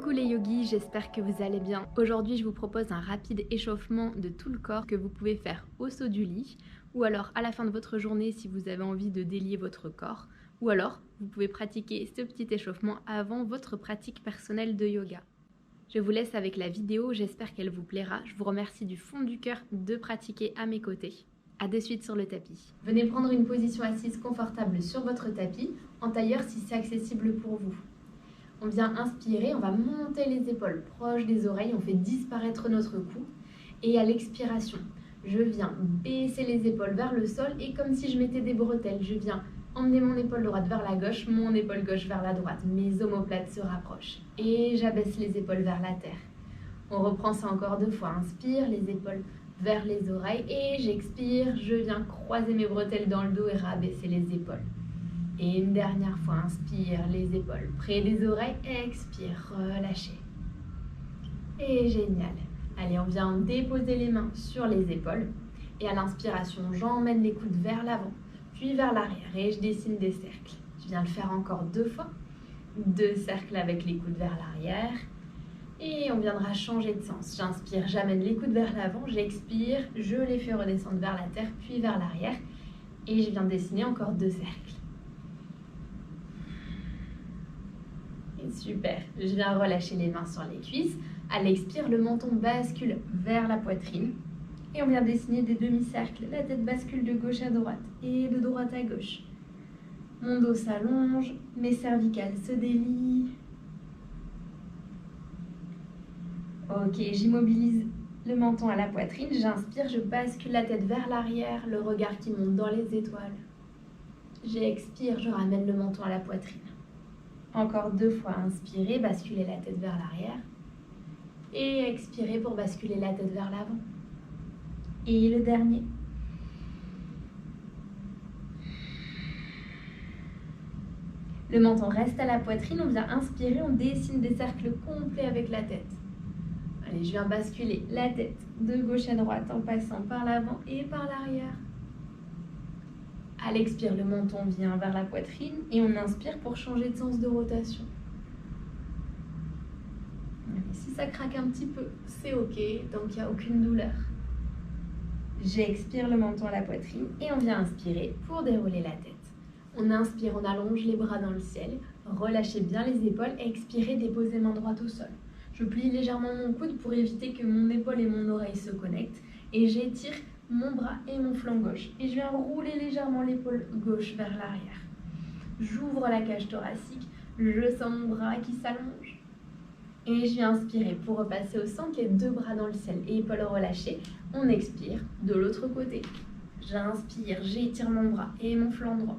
Coucou les yogis, j'espère que vous allez bien. Aujourd'hui, je vous propose un rapide échauffement de tout le corps que vous pouvez faire au saut du lit ou alors à la fin de votre journée si vous avez envie de délier votre corps ou alors vous pouvez pratiquer ce petit échauffement avant votre pratique personnelle de yoga. Je vous laisse avec la vidéo, j'espère qu'elle vous plaira. Je vous remercie du fond du cœur de pratiquer à mes côtés. A de suite sur le tapis. Venez prendre une position assise confortable sur votre tapis, en tailleur si c'est accessible pour vous. On vient inspirer, on va monter les épaules proches des oreilles, on fait disparaître notre cou. Et à l'expiration, je viens baisser les épaules vers le sol et comme si je mettais des bretelles, je viens emmener mon épaule droite vers la gauche, mon épaule gauche vers la droite. Mes omoplates se rapprochent et j'abaisse les épaules vers la terre. On reprend ça encore 2 fois. Inspire, les épaules vers les oreilles et j'expire, je viens croiser mes bretelles dans le dos et rabaisser les épaules. Et une dernière fois, inspire, les épaules près des oreilles, expire, relâchez. Et génial. Allez, on vient déposer les mains sur les épaules. Et à l'inspiration, j'emmène les coudes vers l'avant, puis vers l'arrière. Et je dessine des cercles. Je viens le faire encore 2 fois. 2 cercles avec les coudes vers l'arrière. Et on viendra changer de sens. J'inspire, j'amène les coudes vers l'avant, j'expire, je les fais redescendre vers la terre, puis vers l'arrière. Et je viens dessiner encore 2 cercles. Super, je viens relâcher les mains sur les cuisses. À l'expire, le menton bascule vers la poitrine. Et on vient dessiner des demi-cercles. La tête bascule de gauche à droite et de droite à gauche. Mon dos s'allonge, mes cervicales se délient. Ok, j'immobilise le menton à la poitrine. J'inspire, je bascule la tête vers l'arrière, le regard qui monte dans les étoiles. J'expire, je ramène le menton à la poitrine. Encore 2 fois, inspirez, basculez la tête vers l'arrière. Et expirez pour basculer la tête vers l'avant. Et le dernier. Le menton reste à la poitrine, on vient inspirer, on dessine des cercles complets avec la tête. Allez, je viens basculer la tête de gauche à droite en passant par l'avant et par l'arrière. À l'expire, le menton vient vers la poitrine et on inspire pour changer de sens de rotation. Et si ça craque un petit peu, c'est ok, donc il n'y a aucune douleur. J'expire le menton à la poitrine et on vient inspirer pour dérouler la tête. On inspire, on allonge les bras dans le ciel, relâchez bien les épaules, expirez, déposez main droite au sol. Je plie légèrement mon coude pour éviter que mon épaule et mon oreille se connectent et j'étire mon bras et mon flanc gauche. Et je viens rouler légèrement l'épaule gauche vers l'arrière. J'ouvre la cage thoracique, je sens mon bras qui s'allonge. Et je viens inspirer pour repasser au centre, les 2 bras dans le ciel et épaules relâchées. On expire de l'autre côté. J'inspire, j'étire mon bras et mon flanc droit.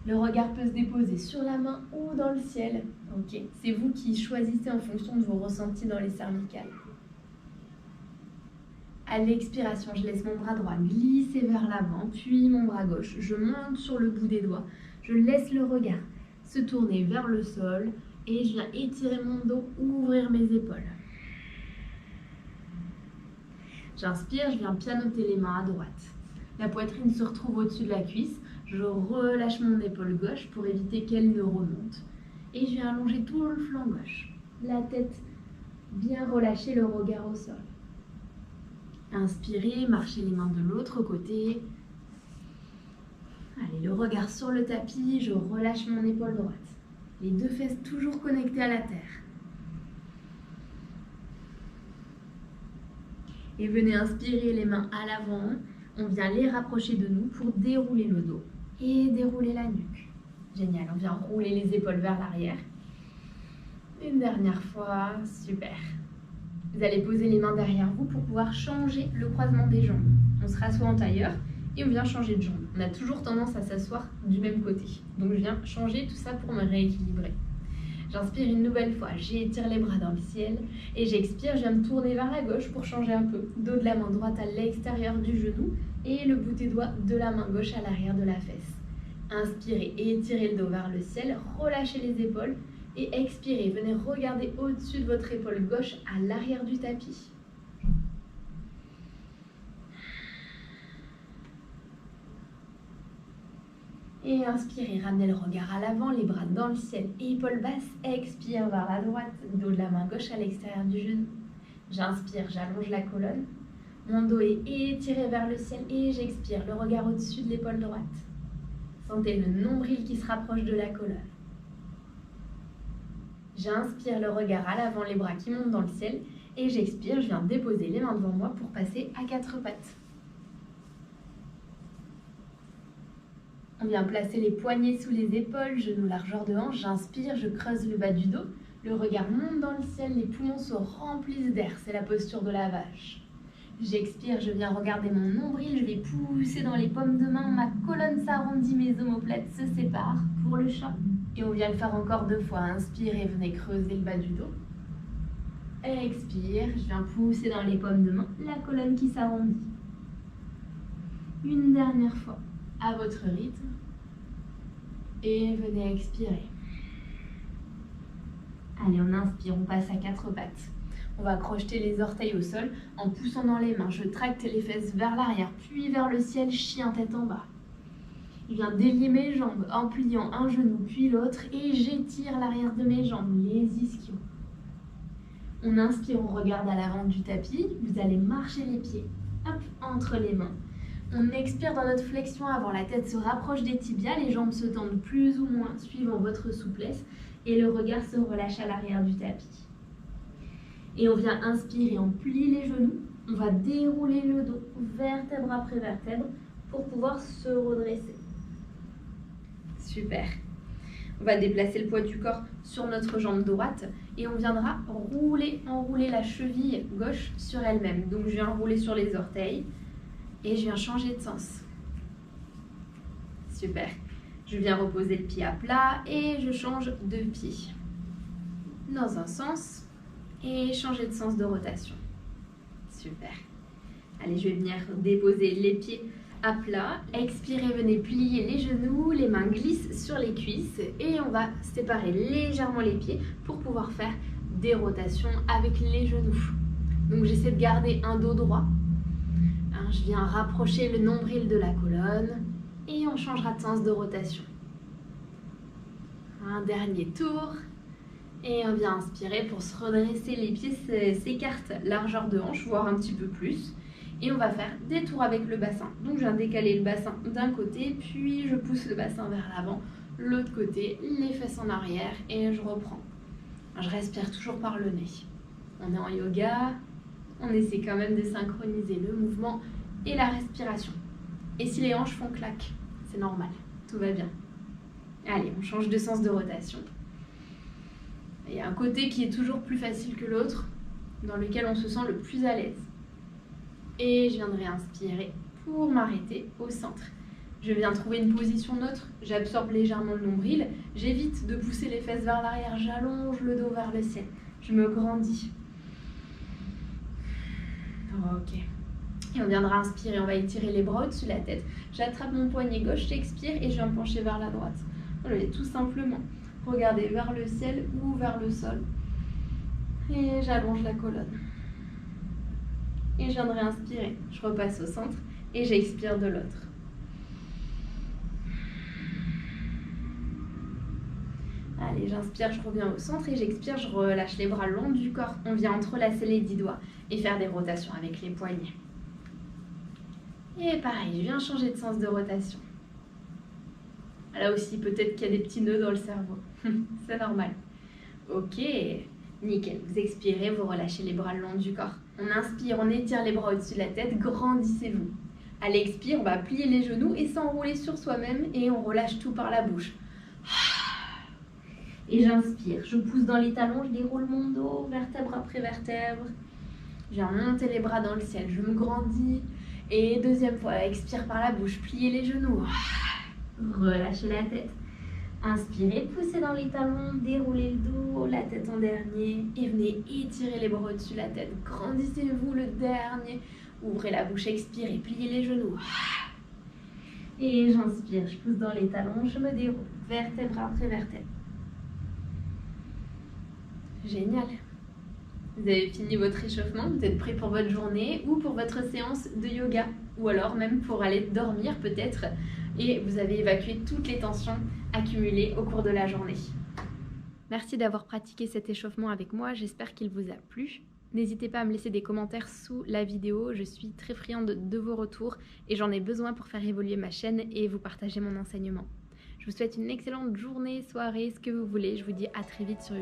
Le regard peut se déposer sur la main ou dans le ciel. Ok, c'est vous qui choisissez en fonction de vos ressentis dans les cervicales. À l'expiration, je laisse mon bras droit glisser vers l'avant, puis mon bras gauche. Je monte sur le bout des doigts. Je laisse le regard se tourner vers le sol et je viens étirer mon dos, ouvrir mes épaules. J'inspire, je viens pianoter les mains à droite. La poitrine se retrouve au-dessus de la cuisse. Je relâche mon épaule gauche pour éviter qu'elle ne remonte. Et je viens allonger tout le flanc gauche. La tête bien relâchée, le regard au sol. Inspirez, marchez les mains de l'autre côté. Allez, le regard sur le tapis, je relâche mon épaule droite. Les 2 fesses toujours connectées à la terre. Et venez inspirer les mains à l'avant. On vient les rapprocher de nous pour dérouler le dos et dérouler la nuque. Génial, on vient rouler les épaules vers l'arrière. Une dernière fois, super. Vous allez poser les mains derrière vous pour pouvoir changer le croisement des jambes. On se rassoit en tailleur et on vient changer de jambe. On a toujours tendance à s'asseoir du même côté. Donc je viens changer tout ça pour me rééquilibrer. J'inspire une nouvelle fois, j'étire les bras dans le ciel et j'expire, je viens me tourner vers la gauche pour changer un peu. Dos de la main droite à l'extérieur du genou et le bout des doigts de la main gauche à l'arrière de la fesse. Inspirez et étirez le dos vers le ciel, relâchez les épaules et expirez. Venez regarder au-dessus de votre épaule gauche à l'arrière du tapis. Et inspirez, ramenez le regard à l'avant, les bras dans le ciel, épaules basses. Expire vers la droite, dos de la main gauche à l'extérieur du genou. J'inspire, j'allonge la colonne. Mon dos est étiré vers le ciel et j'expire, le regard au-dessus de l'épaule droite. Sentez le nombril qui se rapproche de la colonne. J'inspire, le regard à l'avant, les bras qui montent dans le ciel. Et j'expire, je viens déposer les mains devant moi pour passer à quatre pattes. On vient placer les poignets sous les épaules, genoux largeur de hanche. J'inspire, je creuse le bas du dos. Le regard monte dans le ciel, les poumons se remplissent d'air. C'est la posture de la vache. J'expire, je viens regarder mon nombril. Je vais pousser dans les paumes de main. Ma colonne s'arrondit, mes omoplates se séparent pour le chat. Et on vient le faire encore 2 fois. Inspirez, venez creuser le bas du dos. Expire, je viens pousser dans les paumes de main. La colonne qui s'arrondit. Une dernière fois, à votre rythme. Et venez expirer. Allez, on inspire, on passe à 4 pattes. On va crocheter les orteils au sol en poussant dans les mains. Je tracte les fesses vers l'arrière, puis vers le ciel, chien tête en bas. Je viens délier mes jambes en pliant un genou puis l'autre et j'étire l'arrière de mes jambes, les ischios. On inspire, on regarde à l'avant du tapis. Vous allez marcher les pieds, hop, entre les mains. On expire dans notre flexion avant, la tête se rapproche des tibias, les jambes se tendent plus ou moins suivant votre souplesse et le regard se relâche à l'arrière du tapis. Et on vient inspirer, on plie les genoux, on va dérouler le dos, vertèbre après vertèbre, pour pouvoir se redresser. Super. On va déplacer le poids du corps sur notre jambe droite et on viendra enrouler la cheville gauche sur elle-même. Donc je viens rouler sur les orteils et je viens changer de sens. Super. Je viens reposer le pied à plat et je change de pied. Dans un sens et changer de sens de rotation. Super. Allez, je vais venir déposer les pieds à plat. Expirez, venez plier les genoux, les mains glissent sur les cuisses et on va séparer légèrement les pieds pour pouvoir faire des rotations avec les genoux. Donc j'essaie de garder un dos droit. Je viens rapprocher le nombril de la colonne et on changera de sens de rotation. Un dernier tour et on vient inspirer pour se redresser, les pieds s'écartent largeur de hanche, voire un petit peu plus. Et on va faire des tours avec le bassin. Donc je viens décaler le bassin d'un côté, puis je pousse le bassin vers l'avant, l'autre côté, les fesses en arrière et je reprends. Je respire toujours par le nez. On est en yoga, on essaie quand même de synchroniser le mouvement et la respiration. Et si les hanches font clac, c'est normal, tout va bien. Allez, on change de sens de rotation. Il y a un côté qui est toujours plus facile que l'autre, dans lequel on se sent le plus à l'aise. Et je viendrai inspirer pour m'arrêter au centre. Je viens trouver une position neutre, j'absorbe légèrement le nombril, j'évite de pousser les fesses vers l'arrière, j'allonge le dos vers le ciel, je me grandis. Ok. Et on viendra inspirer, on va étirer les bras au-dessus de la tête. J'attrape mon poignet gauche, j'expire et je viens me pencher vers la droite. Voilà, tout simplement. Regardez vers le ciel ou vers le sol. Et j'allonge la colonne. Et je viendrai inspirer. Je repasse au centre et j'expire de l'autre. Allez, j'inspire, je reviens au centre et j'expire, je relâche les bras le long du corps. On vient entrelacer les 10 doigts et faire des rotations avec les poignets. Et pareil, je viens changer de sens de rotation. Là aussi, peut-être qu'il y a des petits nœuds dans le cerveau. C'est normal. Ok, nickel. Vous expirez, vous relâchez les bras le long du corps. On inspire, on étire les bras au-dessus de la tête, grandissez-vous. À l'expire, on va plier les genoux et s'enrouler sur soi-même et on relâche tout par la bouche. Et j'inspire, je pousse dans les talons, je déroule mon dos, vertèbre après vertèbre. Je viens monter les bras dans le ciel, je me grandis. Et deuxième fois, expire par la bouche, pliez les genoux. Relâchez la tête. Inspirez, poussez dans les talons, déroulez le dos, la tête en dernier. Et venez étirer les bras au-dessus de la tête. Grandissez-vous le dernier. Ouvrez la bouche, expirez, pliez les genoux. Et j'inspire, je pousse dans les talons, je me déroule, vertèbre après vertèbre. Génial. Vous avez fini votre échauffement, vous êtes prêt pour votre journée ou pour votre séance de yoga. Ou alors même pour aller dormir peut-être et vous avez évacué toutes les tensions accumulées au cours de la journée. Merci d'avoir pratiqué cet échauffement avec moi, j'espère qu'il vous a plu. N'hésitez pas à me laisser des commentaires sous la vidéo, je suis très friande de vos retours et j'en ai besoin pour faire évoluer ma chaîne et vous partager mon enseignement. Je vous souhaite une excellente journée, soirée, ce que vous voulez. Je vous dis à très vite sur YouTube.